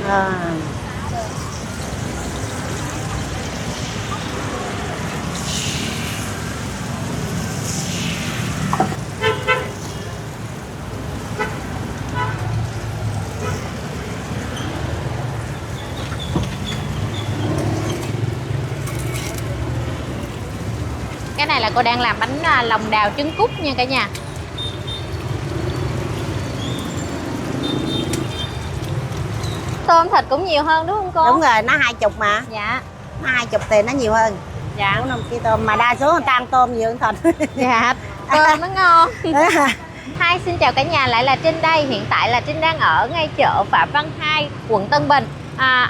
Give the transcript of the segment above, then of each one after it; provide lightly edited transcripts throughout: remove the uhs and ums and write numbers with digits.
À. Cái này là cô đang làm bánh lòng đào trứng cút nha cả nhà. Tôm thịt cũng nhiều hơn đúng không cô? Đúng rồi, nó 20 mà. Dạ. Nó 20 tiền nó nhiều hơn. Dạ. 4-5 kg tôm mà đa số người ta ăn tôm nhiều hơn thịt. Dạ. Tôm nó ngon. Hi, xin chào cả nhà, lại là Trinh đây. Hiện tại là Trinh đang ở ngay chợ Phạm Văn Hai, quận Tân Bình.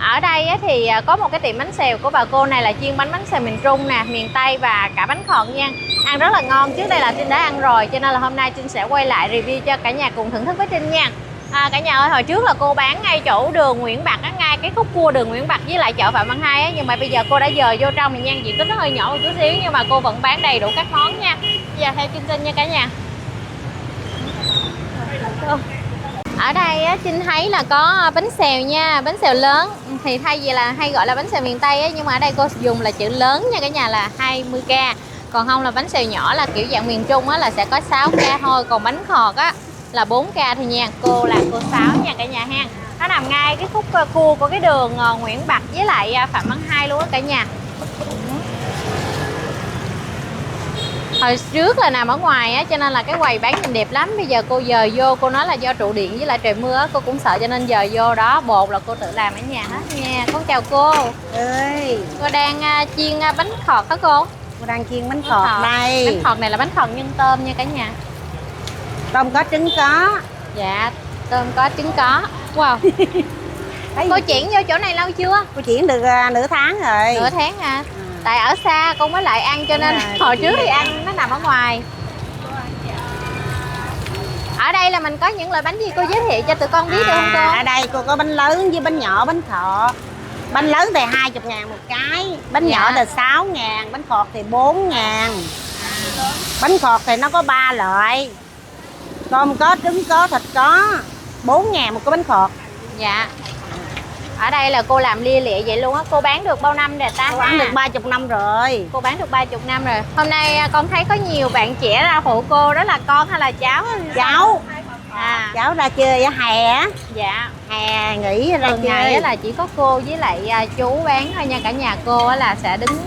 Ở đây thì có một cái tiệm bánh xèo của bà cô này là chuyên bánh xèo miền Trung nè, miền Tây và cả bánh khọt nha. Ăn rất là ngon, trước đây là Trinh đã ăn rồi, cho nên là hôm nay Trinh sẽ quay lại review cho cả nhà cùng thưởng thức với Trinh nha. Cả nhà ơi, hồi trước là cô bán ngay chỗ đường Nguyễn Bạc á, ngay cái khúc cua đường Nguyễn Bạc với lại chợ Phạm Văn Hai á, nhưng mà bây giờ cô đã dời vô trong này nha, diện tích nó hơi nhỏ một chút xíu nhưng mà cô vẫn bán đầy đủ các món nha. Bây giờ theo chương trình nha cả nhà. Ở đây á, Trinh thấy là có bánh xèo nha, bánh xèo lớn thì thay vì là hay gọi là bánh xèo miền Tây á, nhưng mà ở đây cô dùng là chữ lớn nha cả nhà, là 20k. Còn không là bánh xèo nhỏ là kiểu dạng miền Trung á là sẽ có 6k thôi, còn bánh khọt á là 4k thôi nha. Cô là cô 6 nha cả nhà ha. Nó nằm ngay cái khúc cua của cái đường Nguyễn Bạc với lại Phạm Văn Hai luôn á cả nhà. Hồi trước là nằm ở ngoài á, cho nên là cái quầy bán nhìn đẹp lắm. Bây giờ cô dời vô, cô nói là do trụ điện với lại trời mưa á, cô cũng sợ cho nên dời vô đó. Bột là cô tự làm ở nhà hết nha. Con chào cô. Ơi, Cô đang chiên bánh khọt hả cô? cô đang chiên bánh khọt đây. Bánh khọt này là bánh khọt nhân tôm nha cả nhà. Tôm có trứng có. Dạ, tôm có trứng có. Wow. Cô chuyển vô chỗ này lâu chưa? Cô chuyển được nửa tháng rồi. Nửa tháng hả? Tại ở xa con mới lại ăn cho nên hồi trước thì ăn nó nằm ở ngoài. Ở đây là mình có những loại bánh gì cô giới thiệu cho tụi con biết được không cô? Ở đây cô có bánh lớn với bánh nhỏ, bánh khọt. Bánh lớn thì 20.000 một cái, bánh nhỏ thì 6.000, bánh khọt thì 4.000. Bánh khọt thì nó có 3 loại. Tôm có, trứng có, thịt có. 4.000 một cái bánh khọt. Dạ. Ở đây là cô làm lia lịa vậy luôn á. Cô bán được bao năm rồi ta? Cô bán được 30 năm rồi. Cô bán được 30 năm rồi. Hôm nay con thấy có nhiều bạn trẻ ra phụ cô, đó là con hay là cháu? Cháu. Cháu ra chơi ở hè á. Dạ. Hè nghỉ ra chơi. Ngày là chỉ có cô với lại chú bán thôi nha cả nhà. Cô là sẽ đứng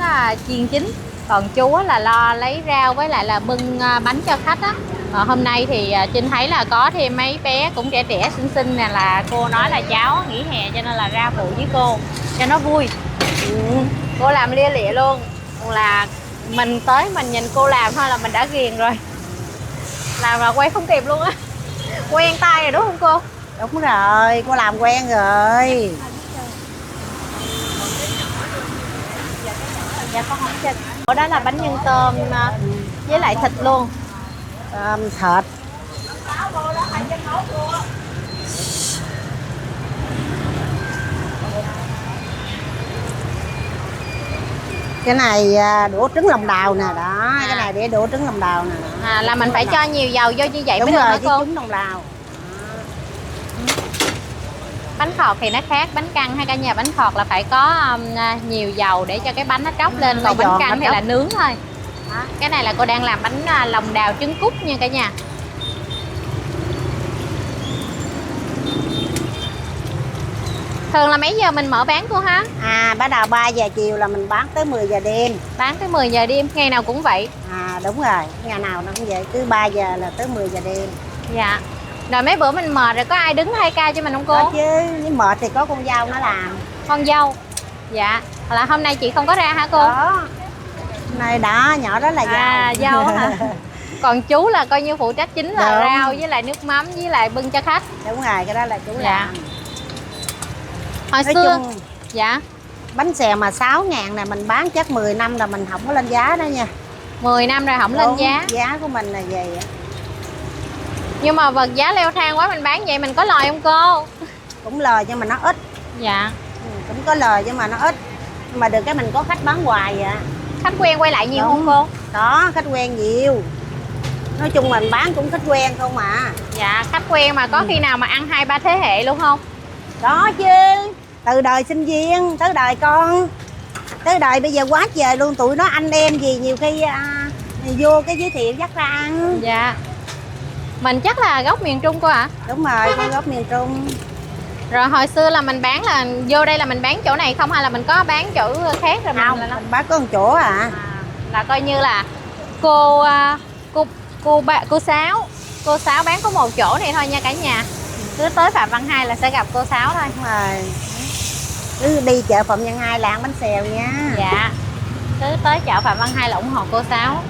chiên chính, còn chú là lo lấy rau với lại là bưng bánh cho khách á. Hôm nay thì Trinh thấy là có thêm mấy bé cũng trẻ trẻ xinh xinh nè, là cô nói là cháu nghỉ hè cho nên là ra phụ với cô cho nó vui. Cô làm lia lịa luôn, là mình tới mình nhìn cô làm thôi là mình đã ghiền rồi, làm là quay không kịp luôn á. Quen tay rồi đúng không cô? Đúng rồi, cô làm quen rồi. Dạ con không xin. Ở đó là bánh nhân tôm với lại thịt luôn. Thịt. Cái này đũa trứng lòng đào nè đó, cái này để đũa trứng lòng đào nè. Là mình phải cho nhiều dầu vô như vậy đúng mới được rồi, hả cô? trứng lòng đào. Bánh khọt thì nó khác bánh căn hay cả nhà. Bánh khọt là phải có nhiều dầu để cho cái bánh nó tróc lên, còn bánh căn thì là nướng thôi. Cái này là cô đang làm bánh lòng đào trứng cút nha cả nhà. Thường là mấy giờ mình mở bán cô hả? Bắt đầu 3 giờ chiều là mình bán tới 10 giờ đêm. Bán tới 10 giờ đêm, ngày nào cũng vậy? Đúng rồi, ngày nào nó cũng vậy, cứ 3 giờ là tới 10 giờ đêm. Dạ. Rồi mấy bữa mình mệt rồi có ai đứng thay ca cho mình không cô? Có chứ, nếu mệt thì có con dâu nó làm. Con dâu. Dạ. Là hôm nay chị không có ra hả cô? Đó. Này đó, nhỏ đó là dâu. Dâu hả? Còn chú là coi như phụ trách chính là rau với lại nước mắm với lại bưng cho khách. Đúng rồi, cái đó là chú làm. Hồi nói xưa chung, dạ bánh xèo mà 6.000 này mình bán chắc 10 năm là mình không có lên giá đó nha. 10 năm rồi không lên giá. Giá của mình là vậy. Nhưng mà vật giá leo thang quá mình bán vậy mình có lời không cô? Cũng lời nhưng mà nó ít. Dạ. Cũng có lời nhưng mà nó ít. Nhưng mà được cái mình có khách bán hoài vậy. Khách quen quay lại nhiều không cô? Đó, khách quen nhiều. Nói chung mình bán cũng khách quen không à. Dạ, khách quen mà có khi nào mà ăn 2-3 thế hệ luôn không? Đó chứ. từ đời sinh viên tới đời con, tới đời bây giờ quá trời luôn. Tụi nó anh em gì nhiều khi vô cái giới thiệu dắt ra ăn. Dạ. Mình chắc là gốc miền Trung cô ạ? Đúng rồi, con gốc miền Trung. Rồi hồi xưa là mình bán là vô đây là mình bán chỗ này không hay là mình có bán chỗ khác rồi Không, mình là mình bán có một chỗ là coi như là cô Sáu bán có một chỗ này thôi nha cả nhà. Cứ tới Phạm Văn Hai là sẽ gặp cô Sáu thôi. Đúng rồi. Cứ đi chợ Phạm Văn Hai là ăn bánh xèo nha. Dạ. Cứ tới chợ Phạm Văn Hai là ủng hộ cô Sáu.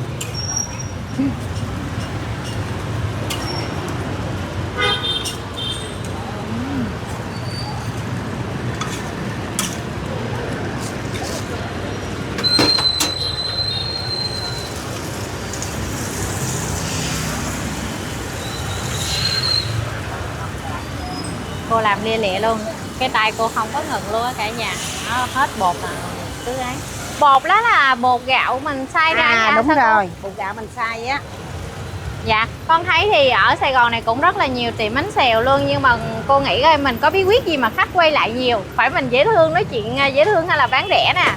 Cô làm lia lịa luôn, cái tay cô không có ngừng luôn á cả nhà. Nó hết bột là cứ ấy. Bột đó là bột gạo mình xay ra nha. Đúng rồi, cô? bột gạo mình xay á. Dạ, con thấy thì ở Sài Gòn này cũng rất là nhiều tiệm bánh xèo luôn. Nhưng mà cô nghĩ coi mình có bí quyết gì mà khách quay lại nhiều. Phải mình dễ thương, nói chuyện dễ thương hay là bán rẻ nè?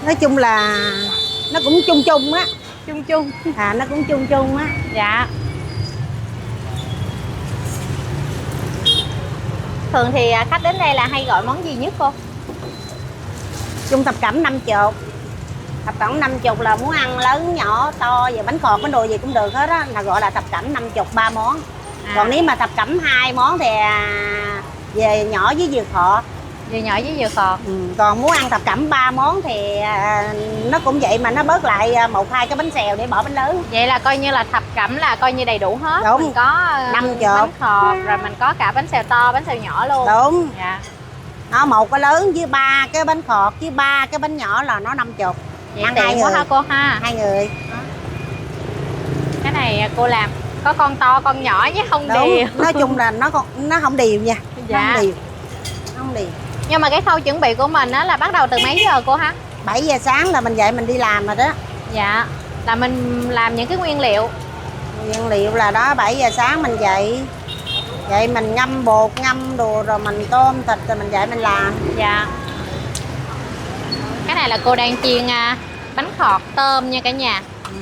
Nói chung là nó cũng chung chung á. Chung chung. Nó cũng chung chung á. Dạ. Thường thì khách đến đây là hay gọi món gì nhất cô? Chung thập cẩm 50. Thập cẩm 50 là muốn ăn lớn nhỏ to và bánh khọt bánh đồ gì cũng được hết á, là gọi là thập cẩm 50 3 món. Còn nếu mà thập cẩm 2 món thì về nhỏ với dừa khọt. Vừa nhỏ với vừa khọt. Còn muốn ăn thập cẩm 3 món thì nó cũng vậy mà nó bớt lại 1-2 cái bánh xèo để bỏ bánh lớn. Vậy là coi như là thập cẩm là coi như đầy đủ hết. Đúng. Mình có 50 bánh khọt, rồi mình có cả bánh xèo to, bánh xèo nhỏ luôn. Đúng. Dạ. Nó 1 cái lớn với 3 cái bánh khọt với 3 cái bánh nhỏ là nó 50. Vậy ăn tiện 2 quá người. ha cô ha. 2 người. Cái này cô làm có con to con nhỏ chứ không Đúng. đều. Nói chung là nó không đều nha. Dạ. Nó không đều. Nó không đều. Nhưng mà cái khâu chuẩn bị của mình á là bắt đầu từ mấy giờ cô ha? 7 giờ sáng là mình dậy mình đi làm rồi đó. Dạ. Là mình làm những cái nguyên liệu. Nguyên liệu là đó 7 giờ sáng mình dậy. Vậy mình ngâm bột, ngâm đồ rồi mình tôm thịt rồi mình dậy mình làm. Dạ. Cái này là cô đang chiên bánh khọt tôm nha cả nhà.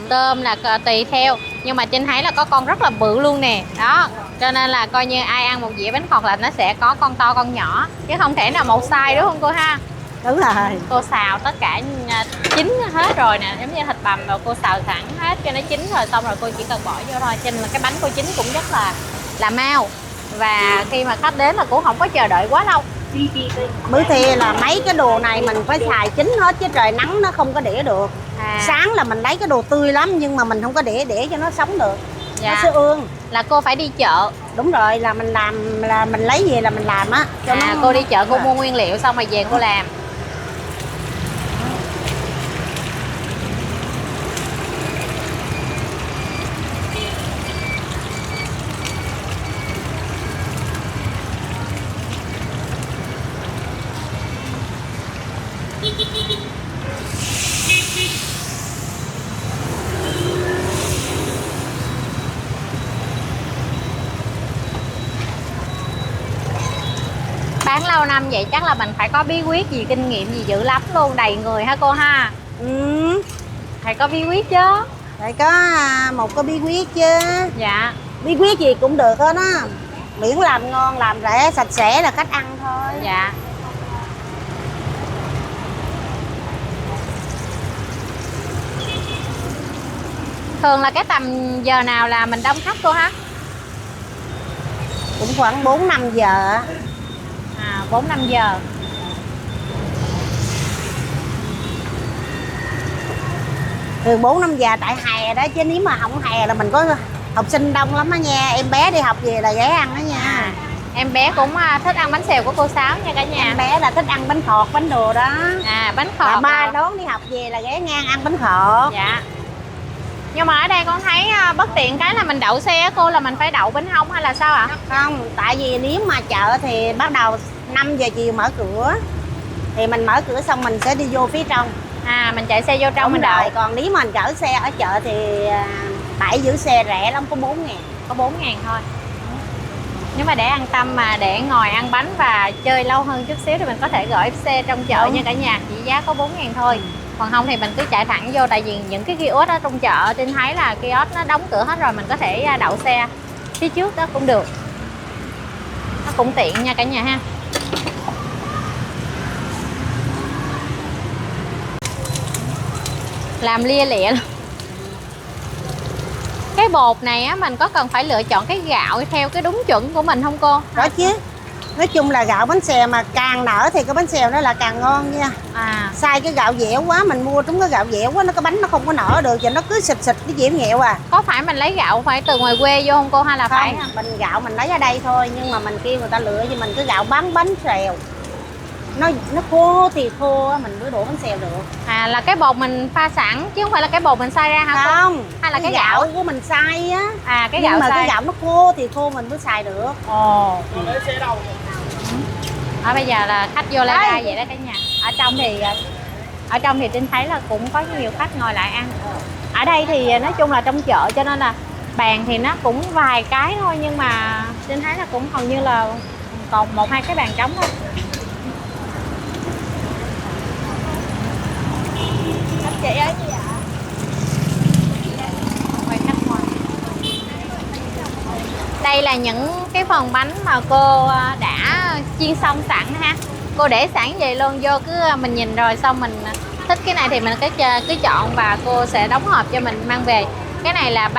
Tôm là tùy theo, nhưng mà Trinh thấy là có con rất là bự luôn nè. Đó, cho nên là coi như ai ăn một dĩa bánh khọt là nó sẽ có con to con nhỏ, chứ không thể nào một size đúng không cô ha? Đúng rồi. Cô xào tất cả chín hết rồi nè, giống như thịt bằm rồi cô xào sẵn hết cho nó chín rồi, xong rồi cô chỉ cần bỏ vô thôi. Cho nên là cái bánh cô chín cũng rất là mau. Và khi mà khách đến là cũng không có chờ đợi quá lâu. Bữa thì là mấy cái đồ này mình phải xài chín hết chứ trời nắng nó không có để được. Sáng là mình lấy cái đồ tươi lắm nhưng mà mình không có để cho nó sống được. Dạ. Nó sẽ ương. Là cô phải đi chợ. Đúng rồi, là mình làm là mình lấy về là mình làm á. Cô đi chợ cô mua nguyên liệu xong rồi về cô làm. Bán lâu năm vậy chắc là mình phải có bí quyết gì, kinh nghiệm gì dữ lắm luôn, đầy người ha cô ha? Phải có bí quyết chứ. Phải có một cái bí quyết chứ. Dạ. Bí quyết gì cũng được hết á. Miễn làm ngon, làm rẻ, sạch sẽ là khách ăn thôi. Dạ. Thường là cái tầm giờ nào là mình đông khách cô ha? Cũng khoảng 4-5 giờ á. 4-5 giờ. Thường 4-5 giờ tại hè đó, chứ nếu mà không hè là mình có học sinh đông lắm á nha. Em bé đi học về là ghé ăn đó nha. Em bé cũng thích ăn bánh xèo của cô Sáu nha cả nhà. Em bé là thích ăn bánh khọt, bánh đồ đó. Bánh khọt. Ba đón đi học về là ghé ngang ăn bánh khọt. Dạ. Nhưng mà ở đây con thấy bất tiện cái là mình đậu xe cô, là mình phải đậu bên hông hay là sao ạ? Không, tại vì nếu mà chợ thì bắt đầu 5 giờ chiều mở cửa. Thì mình mở cửa xong mình sẽ đi vô phía trong. Mình chạy xe vô trong mình đậu. Còn nếu mà mình chở xe ở chợ thì bãi giữ xe rẻ lắm, có 4.000. Có 4.000 thôi. Nếu mà để an tâm mà để ngồi ăn bánh và chơi lâu hơn chút xíu thì mình có thể gọi xe trong chợ nha cả nhà, chỉ giá có 4.000 thôi. Còn không thì mình cứ chạy thẳng vô, tại vì những cái kiosk ở trong chợ Trinh thấy là kiosk nó đóng cửa hết rồi, mình có thể đậu xe phía trước đó cũng được, nó cũng tiện nha cả nhà ha. Làm lia lịa luôn. Cái bột này á, mình có cần phải lựa chọn cái gạo theo cái đúng chuẩn của mình không cô? Đó chứ. Nói chung là gạo bánh xèo mà càng nở thì cái bánh xèo nó là càng ngon nha. Sai cái gạo dẻo quá, mình mua trúng cái gạo dẻo quá, nó cái bánh nó không có nở được, và nó cứ xịt cái dẻo nhẹo à. Có phải mình lấy gạo phải từ ngoài quê vô không cô, hay là không, phải mình gạo mình lấy ở đây thôi, nhưng mà mình kêu người ta lựa cho mình cái gạo bán bánh xèo. Nó khô thì khô á, mình mới đổ bánh xèo được. là cái bột mình pha sẵn chứ không phải là cái bột mình xay ra hả cô? Không, hay là cái gạo của mình xay á. cái nhưng gạo mà xay. cái gạo nó khô thì khô mình mới xài được. Bây giờ là khách vô la ra vậy đó cả nhà. Ở trong thì Trinh thấy là cũng có nhiều khách ngồi lại ăn. Ở đây thì nói chung là trong chợ cho nên là bàn thì nó cũng vài cái thôi, nhưng mà Trinh thấy là cũng hầu như là còn 1-2 cái bàn trống thôi. Chị ơi, chị ạ. Đây là những cái phần bánh mà cô đã chiên xong sẵn ha. Cô để sẵn vậy luôn, vô cứ mình nhìn rồi xong mình thích cái này thì mình cứ chọn và cô sẽ đóng hộp cho mình mang về. Cái này là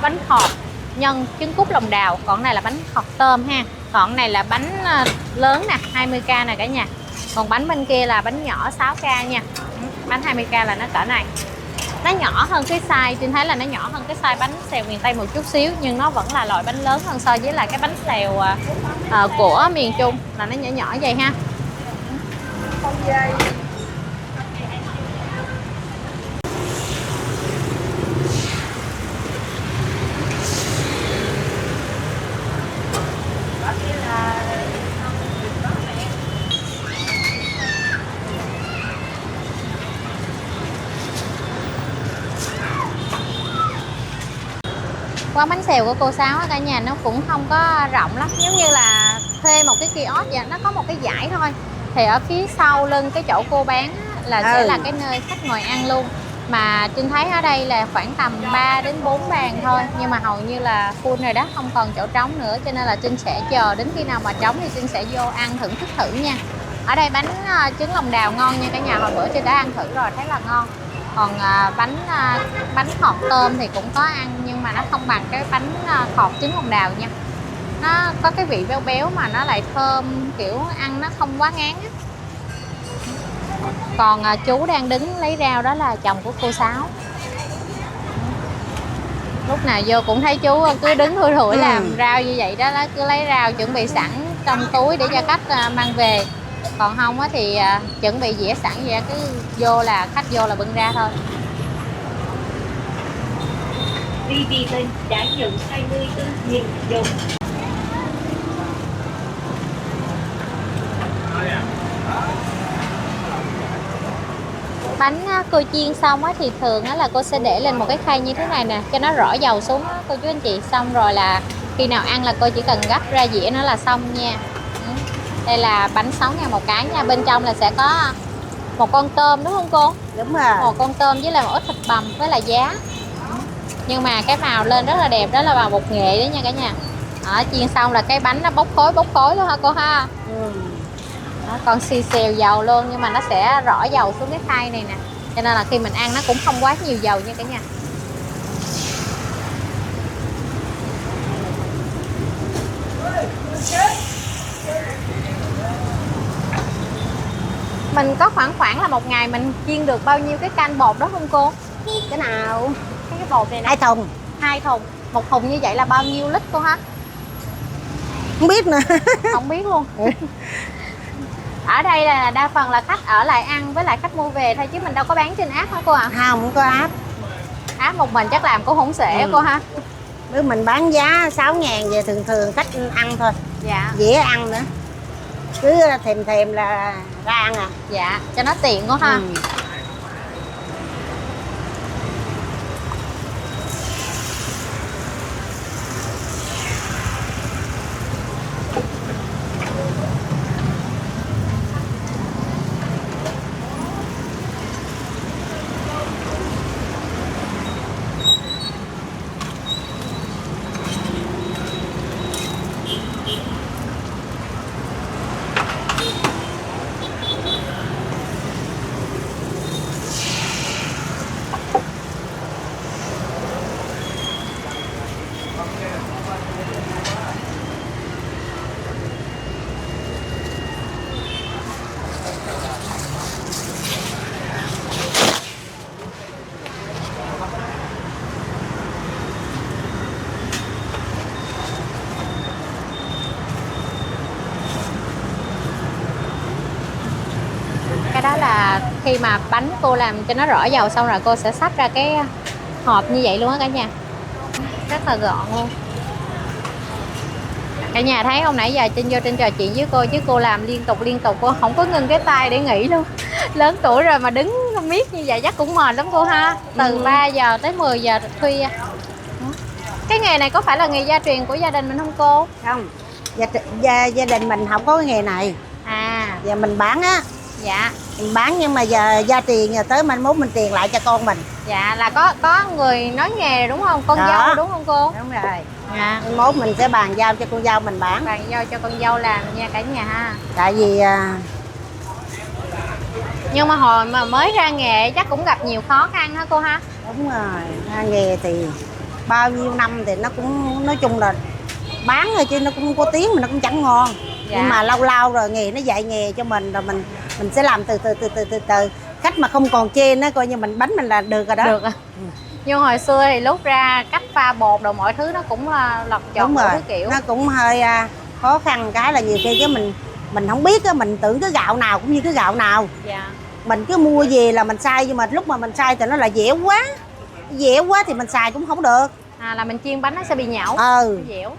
bánh khọt nhân trứng cút lòng đào, còn này là bánh khọt tôm ha. Còn này là bánh lớn nè, 20k nè cả nhà. Còn bánh bên kia là bánh nhỏ 6k nha. Bánh 20k là nó cỡ này. Nó nhỏ hơn cái size, Trinh thấy là nó nhỏ hơn cái size bánh xèo miền Tây một chút xíu, nhưng nó vẫn là loại bánh lớn hơn so với là cái bánh xèo của miền Trung, là nó nhỏ nhỏ vậy ha. Quán bánh xèo của cô Sáu cả nhà nó cũng không có rộng lắm, giống như là thuê một cái kiosk vậy, nó có một cái dãy thôi. Thì ở phía sau lưng cái chỗ cô bán là sẽ là cái nơi khách ngồi ăn luôn. Mà Trinh thấy ở đây là khoảng tầm 3 đến 4 bàn thôi, nhưng mà hầu như là full rồi đó, không còn chỗ trống nữa, cho nên là Trinh sẽ chờ đến khi nào mà trống thì Trinh sẽ vô ăn thưởng thức thử nha. Ở đây bánh trứng lòng đào ngon nha cả nhà, hồi bữa Trinh đã ăn thử rồi thấy là ngon. Còn bánh khọt tôm thì cũng có ăn, nhưng mà nó không bằng cái bánh khọt trứng lòng đào nha. Nó có cái vị béo béo mà nó lại thơm, kiểu ăn nó không quá ngán á. Còn chú đang đứng lấy rau đó là chồng của cô Sáu. Lúc nào vô cũng thấy chú cứ đứng thui thủi làm rau như vậy đó, cứ lấy rau chuẩn bị sẵn trong túi để cho khách mang về. Còn không thì chuẩn bị dĩa sẵn vậy, cứ vô là khách vô là bưng ra thôi. VB Bank đã nhận 24.000 đồng. Bánh cô chiên xong thì thường là cô sẽ để lên một cái khay như thế này nè, cho nó rỏ dầu xuống cô chú anh chị. Xong rồi là khi nào ăn là cô chỉ cần gắp ra dĩa nữa là xong nha. Đây là bánh 6.000 một cái nha. Bên trong là sẽ có một con tôm đúng không cô? Đúng rồi. Một con tôm với lại một ít thịt bằm với là giá. Nhưng mà cái màu lên rất là đẹp, đó là màu bột nghệ đấy nha cả nhà. Chiên xong là cái bánh nó bốc khối luôn ha cô ha. Đó, còn xì xèo dầu luôn, nhưng mà nó sẽ rỏ dầu xuống cái khay này nè, cho nên là khi mình ăn nó cũng không quá nhiều dầu nha cả nhà. Mình có khoảng là một ngày mình chiên được bao nhiêu cái canh bột đó không cô? Cái nào? Cái bột này nè. 2 thùng. 2 thùng. Một thùng như vậy là bao nhiêu lít cô ha? Không biết nữa. Không biết luôn. Ở đây là đa phần là khách ở lại ăn với lại khách mua về thôi, chứ mình đâu có bán trên app hả cô ạ? Không có app. App một mình chắc làm cũng không xuể cô ha. Nếu mình bán giá 6.000 về thường khách ăn thôi. Dạ. Dễ ăn nữa. Cứ thèm là ra ăn à. Dạ, cho nó tiện quá ha. là khi mà bánh cô làm cho nó rõ dầu xong rồi cô sẽ xách ra cái hộp như vậy luôn á cả nhà, rất là gọn luôn. Cả nhà thấy không, nãy giờ Trinh vô Trinh trò chuyện với cô chứ cô làm liên tục, cô không có ngưng cái tay để nghỉ luôn. Lớn tuổi rồi mà đứng miết như vậy chắc cũng mệt lắm cô ha. Từ 3 giờ tới 10 giờ khuya. Cái nghề này có phải là nghề gia truyền của gia đình mình không cô? Không, gia đình mình không có cái nghề này. Giờ mình bán á. Dạ. Mình bán nhưng mà giờ gia truyền rồi tới mai mốt mình tiền lại cho con mình. Dạ, là có người nói nghề đúng không? Con dâu đúng không cô? Đúng rồi. Dạ. Mai mốt mình sẽ bàn giao cho con dâu mình bán. Bàn giao cho con dâu làm nha cả nhà ha. Tại vì nhưng mà hồi mà mới ra nghề chắc cũng gặp nhiều khó khăn hả cô ha? đúng rồi, ra nghề thì bao nhiêu năm thì nó cũng nói chung là bán thôi chứ nó cũng không có tiếng mà nó cũng chẳng ngon. Dạ. Nhưng mà lâu lâu rồi nghề nó dạy nghề cho mình rồi mình sẽ làm từ từ. Khách mà không còn chê nó coi như mình bánh mình là được rồi đó. Được à. Nhưng hồi xưa thì lúc ra cách pha bột rồi mọi thứ nó cũng là lật chọt Đúng mọi rồi, thứ kiểu. nó cũng hơi khó khăn cái là nhiều khi cái mình không biết á, mình tưởng cái gạo nào cũng như cái gạo nào. Dạ. Mình cứ mua về là mình xay nhưng mà lúc mà mình xay thì nó là dẻo quá thì mình xài cũng không được. Là mình chiên bánh nó sẽ bị nhão. Dẻo.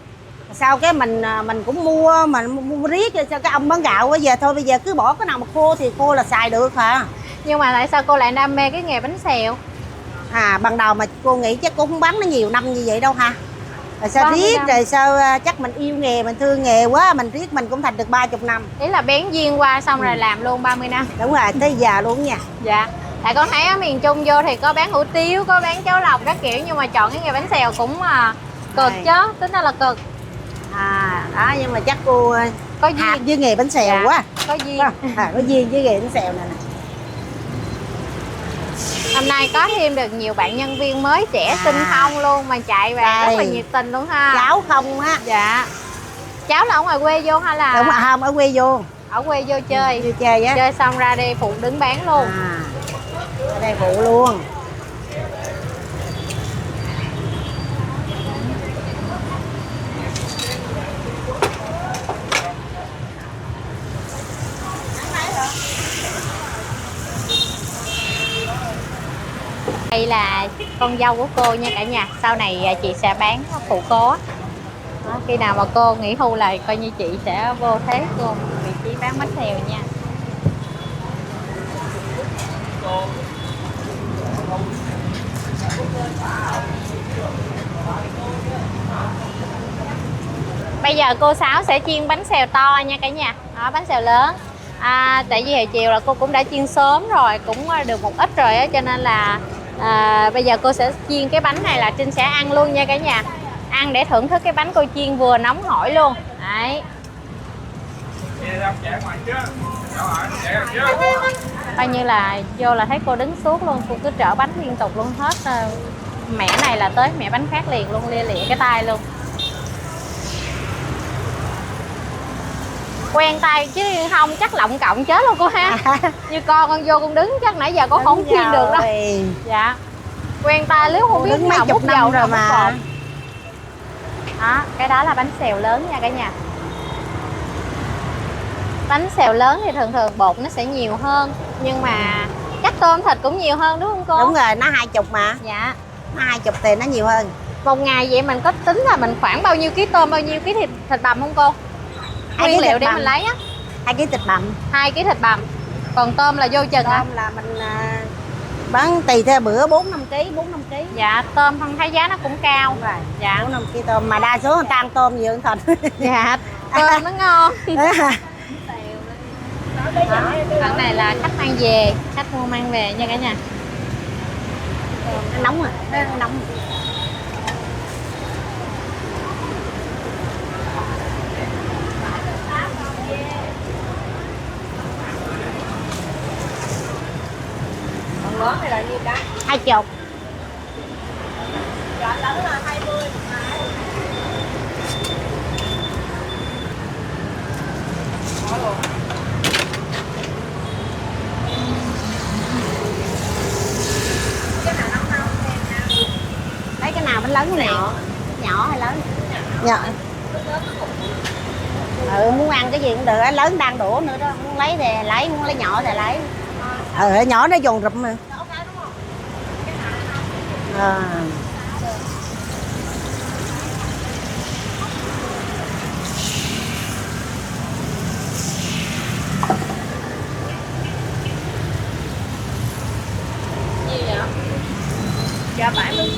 Sau cái mình cũng mua riết cho cái ông bán gạo bây giờ cứ bỏ cái nào mà khô thì khô là xài được hả. Nhưng mà tại sao cô lại đam mê cái nghề bánh xèo? Ban đầu mà cô nghĩ chắc cô không bán nó nhiều năm như vậy đâu ha. Rồi sao riết năm. rồi sao chắc mình yêu nghề, mình thương nghề quá, mình riết mình cũng thành được 30 năm. Ý là bén duyên qua xong rồi làm luôn 30 năm. Đúng rồi, tới giờ luôn nha. Dạ. Tại con thấy ở miền Trung vô thì có bán hủ tiếu, có bán cháo lòng các kiểu, nhưng mà chọn cái nghề bánh xèo cũng cực chứ, tính ra là cực. Đó nhưng mà chắc cô Có duyên hạt với nghề bánh xèo dạ, quá. có duyên. Có duyên với nghề bánh xèo này nè. Hôm nay có thêm được nhiều bạn nhân viên mới trẻ xinh thông luôn mà chạy về rất là nhiệt tình luôn ha. Cháu không á. Dạ. Cháu là ở ngoài quê vô hay là? Đúng rồi, không, ở quê vô. Ở quê vô chơi. Vô chơi á. Chơi xong ra đi phụ đứng bán luôn. Ở đây phụ luôn. Đây là con dâu của cô nha cả nhà. Sau này chị sẽ bán phụ cô á. Khi nào mà cô nghỉ hưu là coi như chị sẽ vô thế cô vị trí bán bánh xèo nha. Bây giờ cô Sáu sẽ chiên bánh xèo to nha cả nhà. Đó, bánh xèo lớn. Tại vì hồi chiều là cô cũng đã chiên sớm rồi, cũng được một ít rồi á, cho nên là bây giờ cô sẽ chiên cái bánh này là Trinh sẽ ăn luôn nha cả nhà. Ăn để thưởng thức cái bánh cô chiên vừa nóng hổi luôn. Đấy. Coi như là vô là thấy cô đứng suốt luôn, cô cứ trở bánh liên tục luôn hết. Mẻ này là tới mẻ bánh khác liền luôn, lia lịa cái tay luôn. Quen tay chứ không chắc lộng cộng chết luôn cô ha. Như con vô con đứng chắc nãy giờ con không chiên được đâu. Dạ. Quen tay nếu không biết đứng mấy chục năm rồi mà. Đó, cái đó là bánh xèo lớn nha cả nhà. Bánh xèo lớn thì thường bột nó sẽ nhiều hơn, nhưng mà chắc tôm thịt cũng nhiều hơn đúng không cô? Đúng rồi, nó 20 mà. Dạ. Nó 20 thì nó nhiều hơn. Một ngày vậy mình có tính là mình khoảng bao nhiêu ký tôm, bao nhiêu ký thịt bằm không cô? Nguyên liệu để mình lấy á. 2 kg thịt bằm. 2 kg thịt bằm. Còn tôm là vô chừng hả? Tôm là mình bán tùy theo bữa 4-5 kg, 4-5 kg. Dạ, tôm không thấy giá nó cũng cao. Đúng rồi. Dạ. 4-5 kg tôm mà đa số người ta ăn tôm nhiều hơn thịt. Dạ, tôm nó ngon. Đoạn này là khách mang về, khách mua mang về nha cả nhà. Nó nóng rồi, nó nóng rồi. Món này là nhiêu cái? 20. Dạ lớn là 20. Lấy cái nào bánh lớn cái này? Nhỏ hay lớn? Nhỏ. Muốn ăn cái gì cũng được, lớn đang đổ nữa đó, muốn lấy thì lấy, muốn lấy nhỏ thì lấy. Nhỏ nó giòn rụm mà. À. Gì vậy? Dạ 70.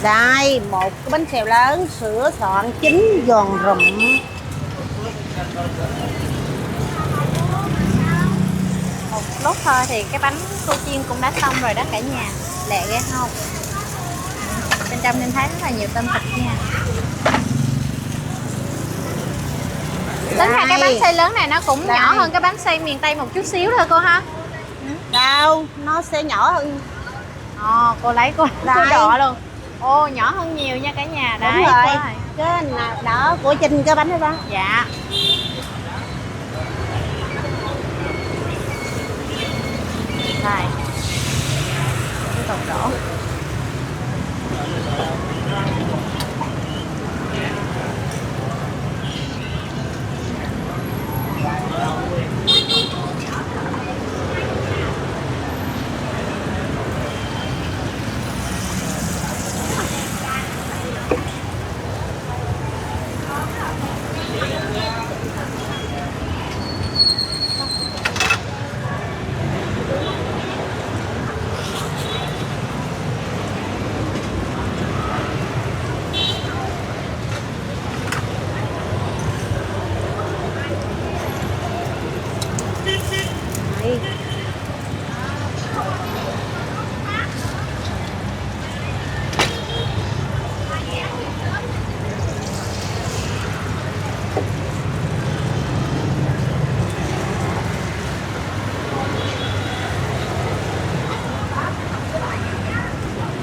Đây, một cái bánh xèo lớn, sữa soạn chín giòn rụm. Một lúc thôi thì cái bánh cô chiên cũng đã xong rồi đó cả nhà. Lẹ ghê không? Bên trong nên thấy rất là nhiều tôm thịt nha. Tính ra cái bánh xay lớn này nó cũng Đây. nhỏ hơn cái bánh xay miền Tây một chút xíu thôi cô ha. Đâu, nó sẽ nhỏ hơn. Cô lấy cô Đây. đỏ luôn. Ô, nhỏ hơn nhiều nha cả nhà. Đấy, Đúng rồi. cô ơi. Cái đó của Trinh cái bánh đó đó. Dạ. Đây. Cái còn đổ. Đây.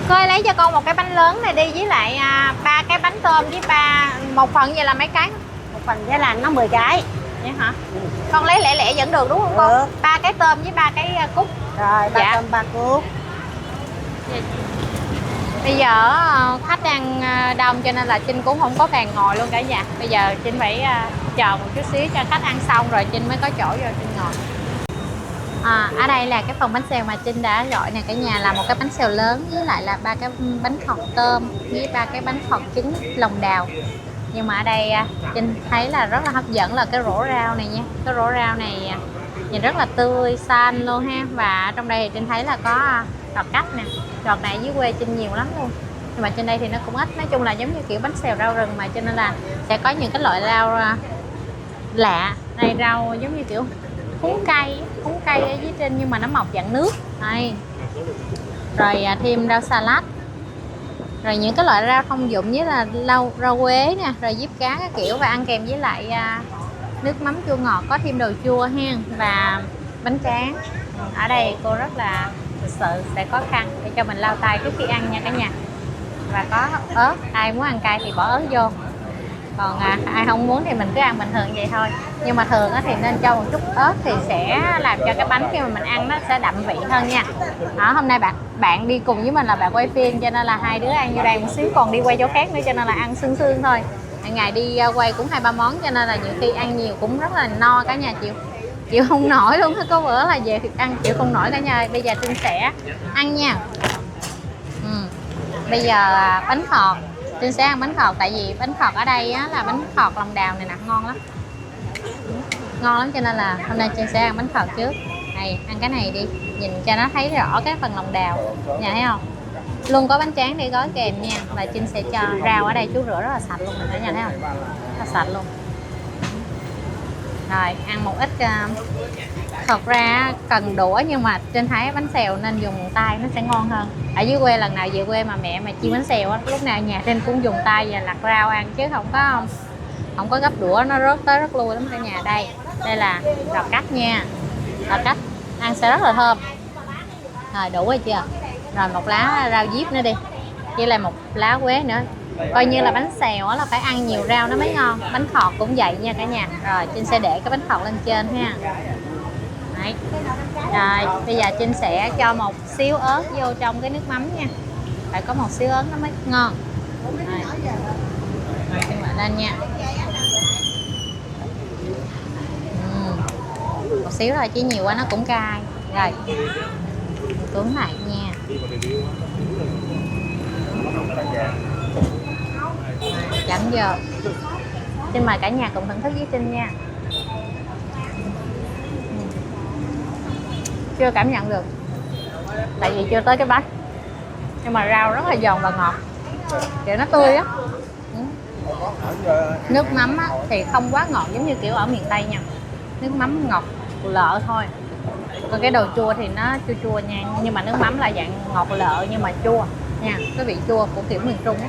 Cô ơi, lấy cho con một cái bánh lớn này đi, với lại 3 cái bánh tôm với một phần vậy là mấy cái? Một phần với là nó 10 cái. Vậy hả? Con lấy lẻ lẻ vẫn được đúng không con? Được. 3 cái tôm với 3 cái cút. Rồi, ba Dạ. tôm ba cuốc. Bây giờ khách đang đông cho nên là Trinh cũng không có bàn ngồi luôn cả nhà. Bây giờ Trinh phải chờ một chút xíu cho khách ăn xong rồi Trinh mới có chỗ cho Trinh ngồi. Ở đây là cái phần bánh xèo mà Trinh đã gọi nè cả nhà, là một cái bánh xèo lớn với lại là 3 cái bánh khọt tôm với 3 cái bánh khọt trứng lòng đào. Nhưng mà ở đây Trinh thấy là rất là hấp dẫn là cái rổ rau này nha. Cái rổ rau này nhìn rất là tươi xanh luôn ha. Và trong đây thì Trinh thấy là có đọt cách nè. Đọt này dưới quê Trinh nhiều lắm luôn, nhưng mà trên đây thì nó cũng ít. Nói chung là giống như kiểu bánh xèo rau rừng mà, cho nên là sẽ có những cái loại rau lạ. Này rau giống như kiểu húng cây ở dưới trên nhưng mà nó mọc dạng nước đây. Rồi thêm rau salad, rồi những cái loại rau thông dụng như là rau quế nè, rồi diếp cá các kiểu, và ăn kèm với lại nước mắm chua ngọt, có thêm đồ chua ha, và bánh tráng. Ở đây cô rất là thực sự sẽ có khăn để cho mình lau tay trước khi ăn nha cả nhà. Và có ớt, ai muốn ăn cay thì bỏ ớt vô, còn ai không muốn thì mình cứ ăn bình thường vậy thôi. Nhưng mà thường thì nên cho một chút ớt thì sẽ làm cho cái bánh khi mà mình ăn nó sẽ đậm vị hơn nha. Hôm nay bạn đi cùng với mình là bạn quay phim, cho nên là hai đứa ăn vô đây một xíu, còn đi quay chỗ khác nữa, cho nên là ăn sương sương thôi. Ngày đi quay cũng 2-3 món, cho nên là nhiều khi ăn nhiều cũng rất là no cả nhà, chịu không nổi luôn. Có bữa là về thì ăn chịu không nổi cả nhà. Bây giờ Trinh sẽ ăn nha. Bây giờ bánh khọt, Trinh sẽ ăn bánh khọt, tại vì bánh khọt ở đây á, là bánh khọt lòng đào này nè, ngon lắm, ngon lắm, cho nên là hôm nay Trinh sẽ ăn bánh khọt trước. Này, ăn cái này đi, nhìn cho nó thấy rõ cái phần lòng đào, nhà thấy không? Luôn có bánh tráng để gói kèm nha. Và Trinh sẽ cho rau ở đây chú rửa rất là sạch luôn, cả nhà thấy không? Rất là sạch luôn. Rồi, ăn một ít. Thật ra cần đũa, nhưng mà Trinh thấy bánh xèo nên dùng tay nó sẽ ngon hơn. Ở dưới quê lần nào về quê mà mẹ mà chiên bánh xèo á, lúc nào nhà Trinh cũng dùng tay và lặt rau ăn, chứ không có gấp đũa, nó rớt tới rớt lui lắm cả nhà. Đây là đọt cách nha, đọt cách ăn sẽ rất là thơm. Rồi đủ rồi chưa? Rồi một lá rau diếp nữa đi, với lại một lá quế nữa. Coi như là bánh xèo là phải ăn nhiều rau nó mới ngon. Bánh khọt cũng vậy nha cả nhà. Rồi Trinh sẽ để cái bánh khọt lên trên ha. Đấy. Rồi bây giờ Trinh sẽ cho một xíu ớt vô trong cái nước mắm nha. Phải có một xíu ớt nó mới ngon. Rồi Trinh lại lên nha. Một xíu thôi chứ nhiều quá nó cũng cay. Rồi cuốn lại nha. Chấm vô. Xin mời cả nhà cùng thưởng thức với Trinh nha. Chưa cảm nhận được tại vì chưa tới cái bánh, nhưng mà rau rất là giòn và ngọt, kiểu nó tươi á. Nước mắm á, thì không quá ngọt giống như kiểu ở miền Tây nha. Nước mắm ngọt lợ thôi, còn cái đồ chua thì nó chua chua nha, nhưng mà nước mắm là dạng ngọt lợ nhưng mà chua nha, cái vị chua của kiểu miền Trung á.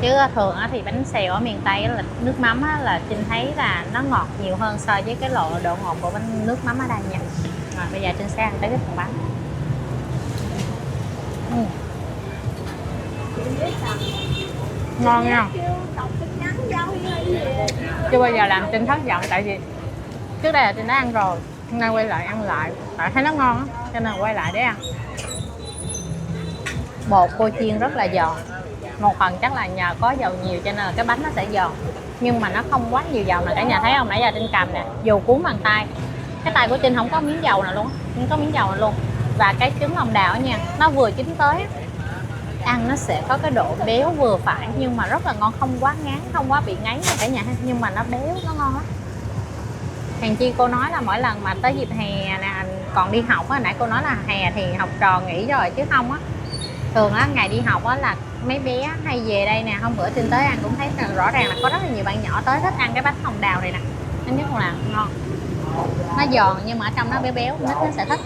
Chứ thường á, thì bánh xèo ở miền Tây á, là nước mắm á, là Trinh thấy là nó ngọt nhiều hơn so với cái độ ngọt của bánh nước mắm ở đây nha. Rồi bây giờ Trinh sẽ ăn tới cái phần bánh. Ngon nha. Chưa bao giờ làm Trinh thất vọng, tại vì trước đây là Trinh đã ăn rồi, hôm nay quay lại ăn lại tại thấy nó ngon á, cho nên quay lại để ăn. Bột cô chiên rất là giòn, một phần chắc là nhờ có dầu nhiều cho nên là cái bánh nó sẽ giòn, nhưng mà nó không quá nhiều dầu nè cả nhà thấy không. Nãy giờ Trinh cầm nè, dù cuốn bằng tay, cái tay của Trinh không có miếng dầu nào luôn, không có miếng dầu nào luôn. Và cái trứng lòng đào nha, nó vừa chín tới, ăn nó sẽ có cái độ béo vừa phải nhưng mà rất là ngon, không quá ngán, không quá bị ngấy nha cả nhà, nhưng mà nó béo, nó ngon lắm. Hèn chi cô nói là mỗi lần mà tới dịp hè nè, còn đi học á, nãy cô nói là hè thì học trò nghỉ rồi chứ không á, thường á ngày đi học á là mấy bé hay về đây nè. Hôm bữa Trinh tới ăn cũng thấy rõ ràng là có rất là nhiều bạn nhỏ tới thích ăn cái bánh hồng đào này nè, nó nhất là ngon, nó giòn nhưng mà ở trong nó béo béo, nít nó sẽ thích.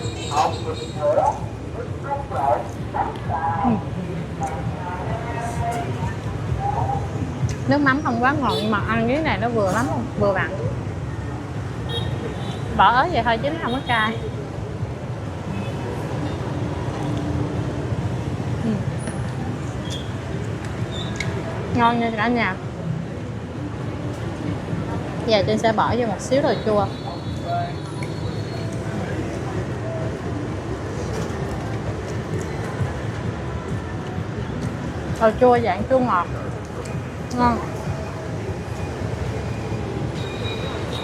Nước mắm không quá ngọt nhưng mà ăn dưới này nó vừa lắm luôn, vừa vặn. Bỏ ớt vậy thôi chứ nó không có cay. Ngon nha cả nhà. Giờ Trinh sẽ bỏ vô một xíu đồ chua. Đồ chua dạng chua ngọt, ngon.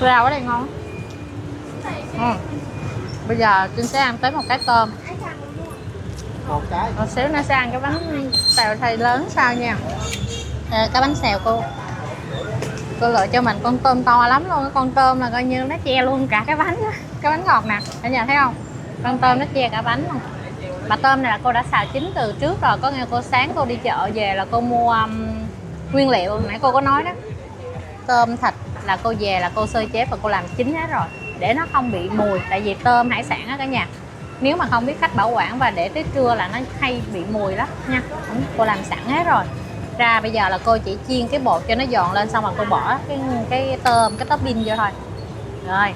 Rau ở đây ngon. Bây giờ Trinh sẽ ăn tới một cái tôm. Một xíu nữa sẽ ăn cái bánh xèo thầy lớn sao nha. Cái bánh xèo cô lựa cho mình con tôm to lắm luôn. Cái con tôm là coi như nó che luôn cả cái bánh đó. Cái bánh ngọt nè, cả nhà thấy không? Con tôm nó che cả bánh luôn. Mà tôm này là cô đã xào chín từ trước rồi. Có nghe cô sáng cô đi chợ về là cô mua nguyên liệu nãy cô có nói đó. Tôm thịt là cô về là cô sơ chế và cô làm chín hết rồi, để nó không bị mùi. Tại vì tôm hải sản á cả nhà, nếu mà không biết cách bảo quản và để tới trưa là nó hay bị mùi lắm nha. Cô làm sẵn hết rồi. Ra bây giờ là cô chỉ chiên cái bột cho nó giòn lên, xong rồi cô bỏ cái tôm, cái topping vô thôi. Rồi.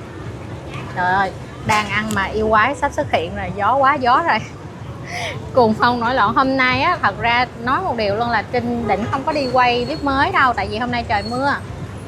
Trời ơi, đang ăn mà yêu quái sắp xuất hiện rồi, gió quá gió rồi. Cùng phong nổi loạn. Hôm nay á, thật ra nói một điều luôn là Trinh định không có đi quay clip mới đâu, tại vì hôm nay trời mưa.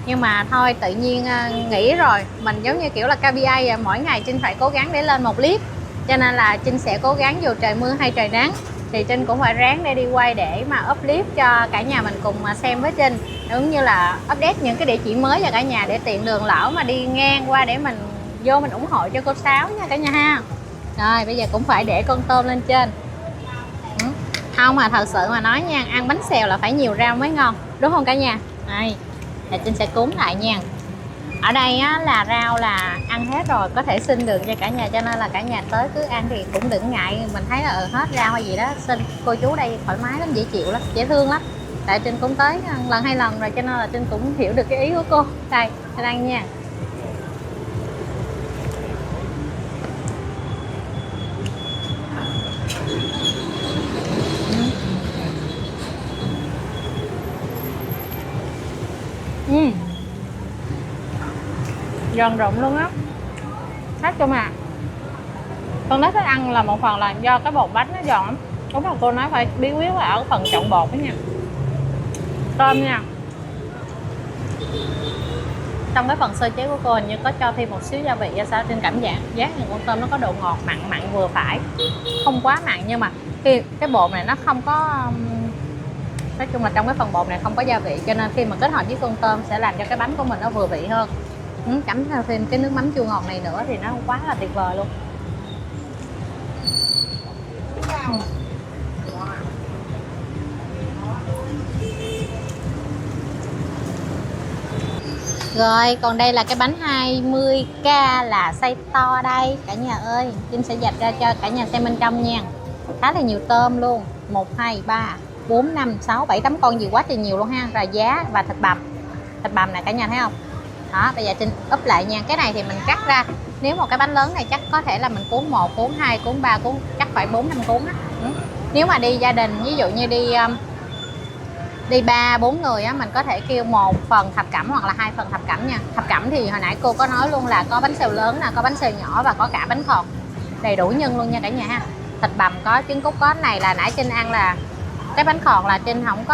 Nhưng mà thôi tự nhiên nghỉ rồi, mình giống như kiểu là KPI mỗi ngày Trinh phải cố gắng để lên một clip, cho nên là Trinh sẽ cố gắng dù trời mưa hay trời nắng thì Trinh cũng phải ráng để đi quay để mà up clip cho cả nhà mình cùng xem với Trinh, cũng như là update những cái địa chỉ mới cho cả nhà để tiện đường lỡ mà đi ngang qua để mình vô mình ủng hộ cho cô Sáu nha cả nhà ha. Rồi bây giờ cũng phải để con tôm lên trên. Không mà thật sự mà nói nha, ăn bánh xèo là phải nhiều rau mới ngon, đúng không cả nhà? Đây là Trinh sẽ cuốn lại nha. Ở đây á, là rau là ăn hết rồi, có thể xin được cho cả nhà, cho nên là cả nhà tới cứ ăn thì cũng đừng ngại. Mình thấy là hết rau hay gì đó xin, cô chú đây thoải mái lắm, dễ chịu lắm, dễ thương lắm. Tại Trinh cũng tới lần 2 lần rồi cho nên là Trinh cũng hiểu được cái ý của cô. Đây, Trinh ăn nha. Giòn rụng luôn á, hết cho mà Con rất thích ăn là một phần là do cái bột bánh nó giòn lắm. Đúng là cô nói phải bí quyết là ở phần trộn bột đó nha. Tôm nha. Trong cái phần sơ chế của cô hình như có cho thêm một xíu gia vị ra sao, trên cảm giác thì con tôm nó có độ ngọt mặn vừa phải, không quá mặn, nhưng mà cái bột này nó không có, nói chung là trong cái phần bột này không có gia vị, cho nên khi mà kết hợp với con tôm sẽ làm cho cái bánh của mình nó vừa vị hơn. Chấm thêm cái nước mắm chua ngọt này nữa thì nó quá là tuyệt vời luôn. Rồi, còn đây là cái bánh 20k là size to đây cả nhà ơi. Trinh sẽ dạch ra cho cả nhà xem bên trong nha. Khá là nhiều tôm luôn. 1, 2, 3, 4, 5, 6, 7, 8 con gì quá trời nhiều luôn ha. Rồi giá và thịt bằm. Thịt bằm nè cả nhà thấy không? Đó, bây giờ Trinh úp lại nha. Cái này thì mình cắt ra. Nếu một cái bánh lớn này chắc có thể là mình cuốn 1, cuốn 2, cuốn 3, cuốn chắc phải 4, 5 cuốn á. Nếu mà đi gia đình, ví dụ như đi 3, 4 người á, mình có thể kêu 1 phần thập cẩm hoặc là 2 phần thập cẩm nha. Thập cẩm thì hồi nãy cô có nói luôn là có bánh xèo lớn nè, có bánh xèo nhỏ và có cả bánh khọt, đầy đủ nhân luôn nha cả nhà ha. Thịt bằm có, trứng cút có. Này là nãy Trinh ăn là cái bánh khọt là Trinh không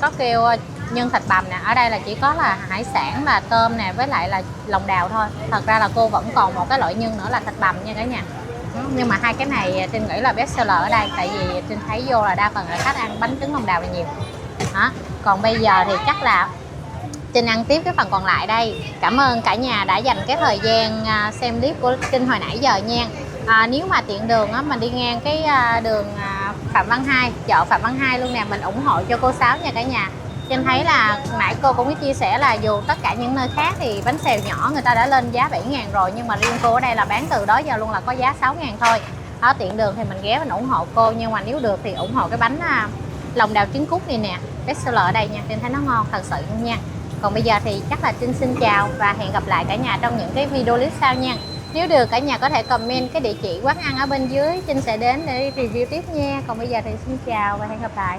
có kêu nhân thịt bằm nè. Ở đây là chỉ có là hải sản là tôm nè với lại là lòng đào thôi. Thật ra là cô vẫn còn một cái loại nhân nữa là thịt bằm nha cả nhà. Nhưng mà hai cái này Trinh nghĩ là best seller ở đây, tại vì Trinh thấy vô là đa phần là khách ăn bánh trứng lòng đào là nhiều. Đó. Còn bây giờ thì chắc là Trinh ăn tiếp cái phần còn lại đây. Cảm ơn cả nhà đã dành cái thời gian xem clip của Trinh hồi nãy giờ nha. Nếu mà tiện đường á, mình đi ngang cái đường Phạm Văn Hai, chợ Phạm Văn Hai luôn nè, mình ủng hộ cho cô Sáu nha cả nhà. Trinh thấy là nãy cô cũng có chia sẻ là dù tất cả những nơi khác thì bánh xèo nhỏ người ta đã lên giá 7.000 rồi, nhưng mà riêng cô ở đây là bán từ đó giờ luôn là có giá 6.000 thôi. Ở tiện đường thì mình ghé mình ủng hộ cô, nhưng mà nếu được thì ủng hộ cái bánh lòng đào trứng cút này nè, best seller ở đây nha. Trinh thấy nó ngon thật sự luôn nha. Còn bây giờ thì chắc là Trinh xin chào và hẹn gặp lại cả nhà trong những cái video clip sau nha. Nếu được cả nhà có thể comment cái địa chỉ quán ăn ở bên dưới, Trinh sẽ đến để review tiếp nha. Còn bây giờ thì xin chào và hẹn gặp lại.